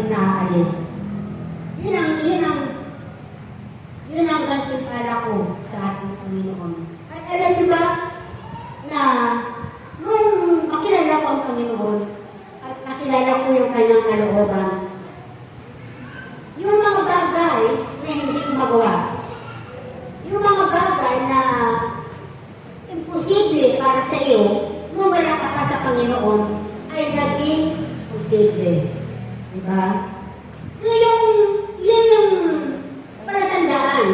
natin naaalis. Yun ang gantimpala ko sa ating Panginoon. At alam niyo ba na nung makilala ko ang Panginoon at nakilala ko yung kanyang kalooban, yung mga bagay na hindi ko magawa, yung mga bagay na imposible para sa iyo nung wala ka pa sa Panginoon ay naging posible. Diba? Yun yung palatandaan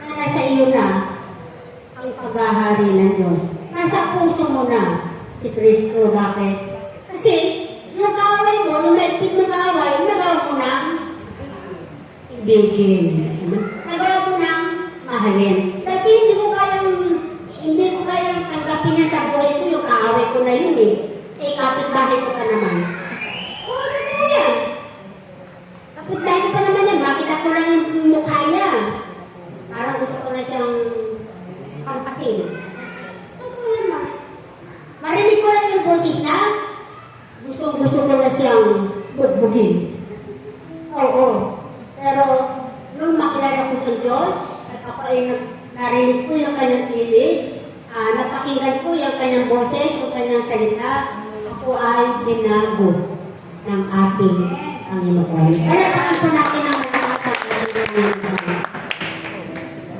na nasa iyo na ang paghahari ng Diyos. Nasa puso mo na si Kristo. Bakit? Kasi yung kaaway mo, yung maipit mo kaaway, nagawa mo na ibigin. Nagawa mo na mahalin. Dati hindi ko kayang tanggapin niya sa buhay ko, yung kaaway ko na yun eh. Eh, kapitbahay ko pa naman. Oo, ano po yan? Kapitbahay ko pa naman yan. Makita ko lang yung mukha niya. Parang gusto ko na siyang pampasin. Ano po yan, Mars? Marinig ko lang yung boses na gusto ko na siyang bugbugin. Oo. Pero, nung makilala ko sa Diyos, at ako ay narinig ko yung kanyang tinig, napakinggan ko yung kanyang boses, yung kanyang salita, ako ay binago ng ating Panginoon. Palakpakan po natin ang mga